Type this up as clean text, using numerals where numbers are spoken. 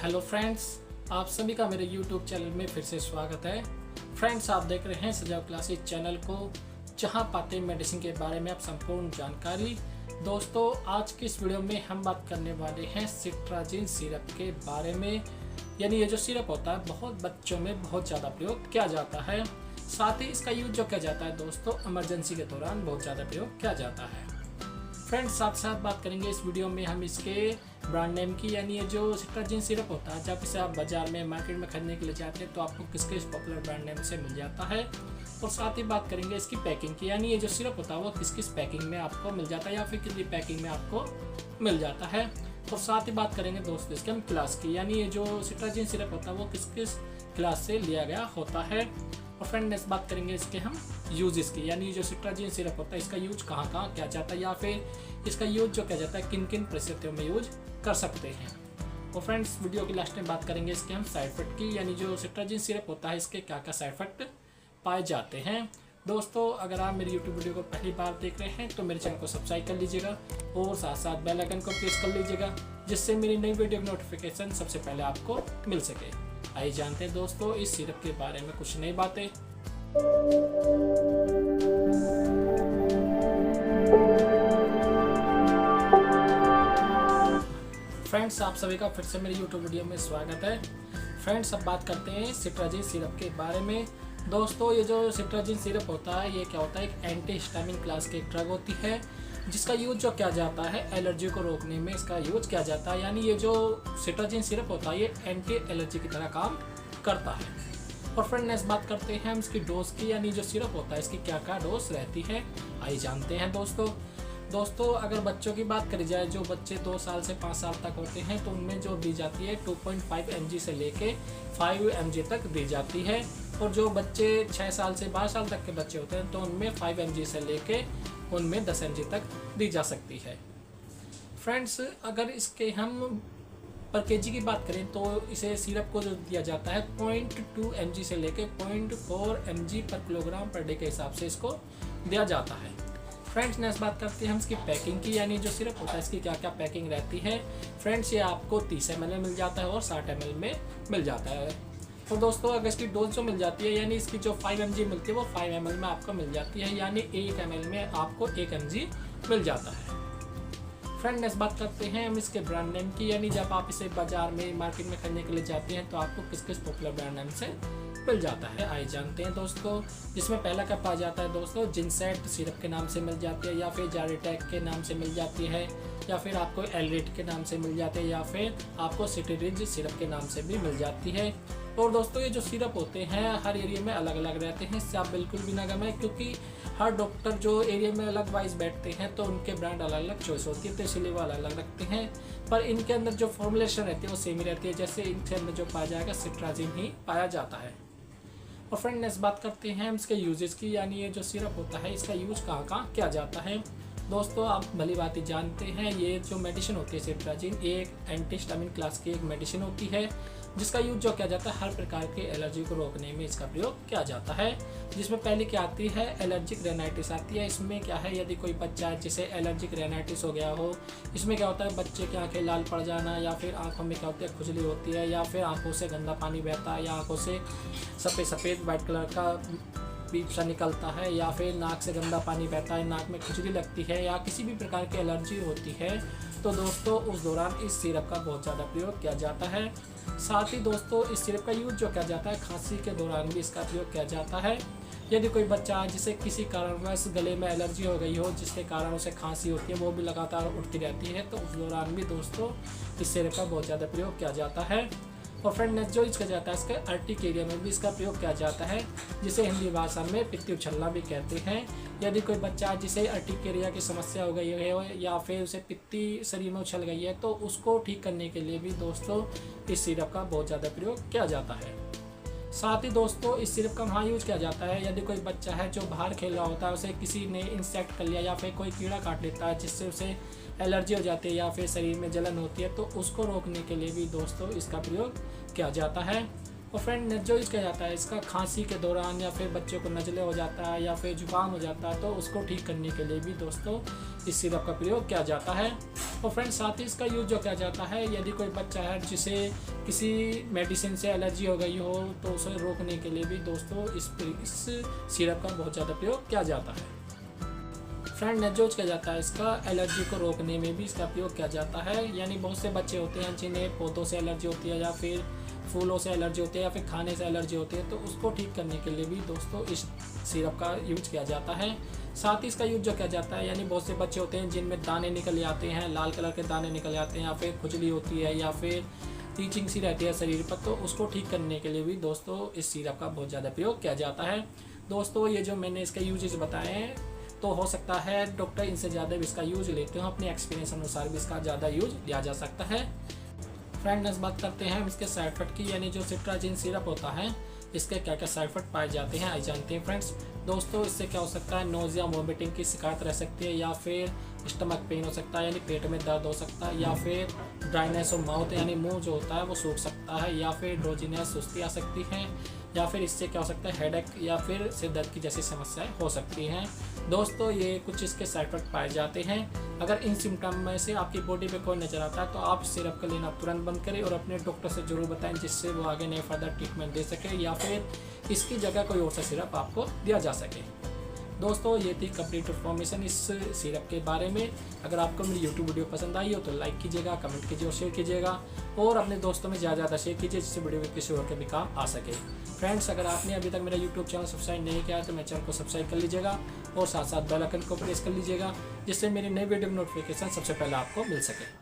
Hello friends, आप सभी का मेरे YouTube चैनल में फिर से स्वागत है। फ्रेंड्स, आप देख रहे हैं सजाव क्लासेस चैनल को, जहां पाते हैं मेडिसिन के बारे में आप संपूर्ण जानकारी। दोस्तों, आज की इस वीडियो में हम बात करने वाले हैं सिट्राजिन सिरप के बारे में। यानी ये जो सिरप होता है बहुत बच्चों में बहुत ज़्यादा प्रयोग किया जाता है। साथ ही इसका यूज जो किया जाता है दोस्तों, इमरजेंसी के दौरान बहुत ज़्यादा प्रयोग किया जाता है। फ्रेंड्स, साथ साथ बात करेंगे इस वीडियो में हम इसके ब्रांड नेम की। यानी ये जो सिट्राजिन सिरप होता है, जब इसे आप बाजार में मार्केट में खरीदने के लिए जाते हैं तो आपको किस पॉपुलर ब्रांड नेम से मिल जाता है। और साथ ही बात करेंगे इसकी पैकिंग की। यानी ये जो सिरप होता है वो किस पैकिंग में आपको मिल जाता है या फिर कितनी पैकिंग में आपको मिल जाता है। और साथ ही बात करेंगे दोस्तों इसके हम क्लास की। यानी ये जो सिट्राजिन सिरप होता है वो किस क्लास से लिया गया होता है। और फ्रेंड, नेक्स्ट बात करेंगे इसके हम यूजेस की। यानी जो सिट्राजिन सिरप होता है इसका यूज कहाँ किया जाता है या फिर इसका यूज जो किया जाता है किन किन परिस्थितियों में यूज कर सकते हैं। और फ्रेंड्स, वीडियो के लास्ट में बात करेंगे इसके हम साइड इफेक्ट की। यानी जो सिट्राजिन सिरप होता है इसके क्या क्या साइड इफेक्ट पाए जाते हैं। दोस्तों, अगर आप मेरी यूट्यूब वीडियो को पहली बार देख रहे हैं तो मेरे चैनल को सब्सक्राइब कर लीजिएगा और साथ साथ बेल आइकन को प्रेस कर लीजिएगा, जिससे मेरी नई वीडियो की नोटिफिकेशन सबसे पहले आपको मिल सके। आइए जानते हैं दोस्तों इस सिरप के बारे में कुछ नई बातें। फ्रेंड्स, आप सभी का फिर से मेरे YouTube वीडियो में स्वागत है। फ्रेंड्स, अब बात करते हैं सिट्राजिन सिरप के बारे में। दोस्तों, ये जो सिट्राजिन सिरप होता है ये क्या होता है, एक एंटी हिस्टामिन क्लास की एक ड्रग होती है, जिसका यूज जो किया जाता है एलर्जी को रोकने में इसका यूज किया जाता है। यानी ये जो सिट्राजिन सिरप होता है ये एंटी एलर्जी की तरह काम करता है। और फ्रेंड, नेक्स्ट बात करते हैं हम इसकी डोज की। यानी जो सिरप होता है इसकी क्या क्या डोज रहती है, आइए जानते हैं दोस्तों, अगर बच्चों की बात करी जाए, जो बच्चे 2 साल से 5 साल तक होते हैं तो उनमें जो दी जाती है 2.5 mg से लेके 5 mg तक दी जाती है। और जो बच्चे 6 साल से 12 साल तक के बच्चे होते हैं तो उनमें 5 mg से लेके उनमें 10 mg तक दी जा सकती है। फ्रेंड्स, अगर इसके हम पर केजी की बात करें तो इसे सिरप को जो दिया जाता है 0.2 mg से लेके 0.4 mg पर किलोग्राम पर डे के हिसाब से इसको दिया जाता है। फ्रेंड्स, नेक्स्ट बात करते हैं हम इसकी पैकिंग की। यानी जो सिरप होता है इसकी क्या क्या पैकिंग रहती है। फ्रेंड्स, ये आपको 30 ml में मिल जाता है और 60 ml में मिल जाता है। और दोस्तों, अगर इसकी डोज जो मिल जाती है, यानी इसकी जो 5 mg मिलती है वो 5 ml में आपको मिल जाती है। यानी 1 ml में आपको 1 mg मिल जाता है। फ्रेंड, नेक्स्ट बात करते हैं हम इसके ब्रांड नेम की। यानी जब आप इसे बाजार में मार्केट में खरीदने के लिए जाते हैं तो आपको किस पॉपुलर ब्रांड नेम से मिल जाता है, आइए जानते हैं दोस्तों। जिसमें पहला क्या पाया जाता है दोस्तों, जिनसेट सिरप के नाम से मिल जाती है, या फिर जारिटेक के नाम से मिल जाती है, या फिर आपको एलरिट के नाम से मिल जाते हैं, या फिर आपको सिट्राजिन सिरप के नाम से भी मिल जाती है। और दोस्तों, ये जो सिरप होते हैं हर एरिया में अलग अलग रहते हैं, इससे आप बिल्कुल भी ना घबराएं, क्योंकि हर डॉक्टर जो एरिया में अलग वाइज बैठते हैं तो उनके ब्रांड अलग अलग चॉइस होती है, तो इसलिए वो अलग अलग रखते हैं। पर इनके अंदर जो फॉर्मुलेशन रहती है वो सेम ही रहती है, जैसे इनके अंदर जो पाया जाएगा सिट्राजिन ही पाया जाता है। और फ्रेंड, नेक्स्ट बात करते हैं हम इसके यूजेस की। यानी ये जो सिरप होता है इसका यूज कहाँ किया जाता है। दोस्तों, आप भली बात ही जानते हैं, ये जो मेडिसिन होती है सिट्राजिन, ये एक एंटी हिस्टामिन क्लास की एक मेडिसिन होती है, जिसका यूज जो किया जाता है हर प्रकार के एलर्जी को रोकने में इसका प्रयोग किया जाता है। जिसमें पहले क्या आती है, एलर्जिक रेनाइटिस आती है। इसमें क्या है, यदि कोई बच्चा है जिसे एलर्जिक रेनाइटिस हो गया हो, इसमें क्या होता है, बच्चे की आंखें लाल पड़ जाना, या फिर आंखों में क्या होती है, खुजली होती है, या फिर आंखों से गंदा पानी बहता है, या आंखों से सफ़ेद वाइट कलर का पीप सा निकलता है, या फिर नाक से गंदा पानी बहता है, नाक में खुजली लगती है, या किसी भी प्रकार की एलर्जी होती है, तो दोस्तों उस दौरान इस सिरप का बहुत ज़्यादा प्रयोग किया जाता है। साथ ही दोस्तों, इस सिरप का यूज जो किया जाता है खांसी के दौरान भी इसका प्रयोग किया जाता है। यदि कोई बच्चा जिसे किसी कारणवश गले में एलर्जी हो गई हो, जिसके कारण उसे खांसी होती है, वो भी लगातार उठती रहती है, तो उस दौरान भी दोस्तों इस सिरप का बहुत ज़्यादा प्रयोग किया जाता है। और फ्रेंड, नेक्स्ट जो इसका जाता है इसके अर्टिकेरिया में भी इसका प्रयोग किया जाता है, जिसे हिंदी भाषा में पित्ती उछलना भी कहते हैं। यदि कोई बच्चा जिसे अर्टिकेरिया की समस्या हो गई है या फिर उसे पित्ती शरीर में उछल गई है, तो उसको ठीक करने के लिए भी दोस्तों इस सिरप का बहुत ज़्यादा प्रयोग किया जाता है। साथ ही दोस्तों, इस सिरप का वहाँ यूज किया जाता है, यदि कोई बच्चा है जो बाहर खेल रहा होता है, उसे किसी ने इंसेक्ट कर लिया या फिर कोई कीड़ा काट लेता है जिससे उसे एलर्जी हो जाती है या फिर शरीर में जलन होती है, तो उसको रोकने के लिए भी दोस्तों इसका प्रयोग किया जाता है। और फ्रेंड, जो किया जाता है इसका खांसी के दौरान, या फिर बच्चों को नज़ले हो जाता है, या फिर जुकाम हो जाता है, तो उसको ठीक करने के लिए भी दोस्तों इस सिरप का प्रयोग किया जाता है। और फ्रेंड्स साथ ही इसका यूज जो किया जाता है, यदि कोई बच्चा है जिसे किसी मेडिसिन से एलर्जी हो गई हो तो उसे रोकने के लिए भी दोस्तों इस सिरप का बहुत ज़्यादा प्रयोग किया जाता है। फ्रेंड नेक्स्ट यूज किया जाता है इसका एलर्जी को रोकने में भी इसका प्रयोग किया जाता है। यानी बहुत से बच्चे होते हैं जिन्हें पौधों से एलर्जी होती है या फिर फूलों से एलर्जी होती है या फिर खाने से एलर्जी होती है, तो उसको ठीक करने के लिए भी दोस्तों इस सिरप का यूज किया जाता है। साथ ही इसका यूज जो किया जाता है, यानी बहुत से बच्चे होते हैं जिनमें दाने निकल आते हैं, लाल कलर के दाने निकल आते हैं या फिर खुजली होती है या फिर टीचिंग सी रहती है शरीर पर, तो उसको ठीक करने के लिए भी दोस्तों इस सिरप का बहुत ज़्यादा प्रयोग किया जाता है। दोस्तों ये जो मैंने इसके यूजेस बताए हैं, तो हो सकता है डॉक्टर इनसे ज़्यादा भी इसका यूज लेते हो, अपने एक्सपीरियंस अनुसार भी इसका ज़्यादा यूज लिया जा सकता है। फ्रेंड्स बात करते हैं हम इसके साइड इफेक्ट की, यानी जो सिट्राजिन सिरप होता है इसके क्या क्या साइड इफेक्ट पाए जाते हैं आइए जानते हैं। फ्रेंड्स दोस्तों इससे क्या हो सकता है, नोजिया वोमिटिंग की शिकायत रह सकती है या फिर स्टमक पेन हो सकता है, यानी पेट में दर्द हो सकता है, या फिर ड्राइनेस ऑफ माउथ यानी मुंह जो होता है वो सूख सकता है, या फिर ड्रोजीनेस सुस्ती आ सकती है, या फिर इससे क्या हो सकता है हेडेक या फिर सिर दर्द की जैसी समस्याएं हो सकती हैं। दोस्तों ये कुछ इसके साइड इफेक्ट पाए जाते हैं। अगर इन सिम्टम में से आपकी बॉडी पे कोई नज़र आता है तो आप सिरप का लेना तुरंत बंद करें और अपने डॉक्टर से ज़रूर बताएं, जिससे वो आगे नए फर्दर ट्रीटमेंट दे सके या फिर इसकी जगह कोई और सा सिरप आपको दिया जा सके। दोस्तों ये थी कंप्लीट इन्फॉर्मेशन इस सिरप के बारे में। अगर आपको मेरी यूट्यूब वीडियो पसंद आई हो तो लाइक कीजिएगा, कमेंट कीजिए और शेयर कीजिएगा और अपने दोस्तों में ज़्यादा शेयर कीजिए जिससे वीडियो किसी और के भी काम आ सके। फ्रेंड्स अगर आपने अभी तक मेरा यूट्यूब चैनल सब्सक्राइब नहीं किया है तो मेरे चैनल को सब्सक्राइब कर लीजिएगा और साथ साथ बेल आइकन को प्रेस कर लीजिएगा, जिससे मेरी नई वीडियो की नोटिफिकेशन सबसे पहले आपको मिल सके।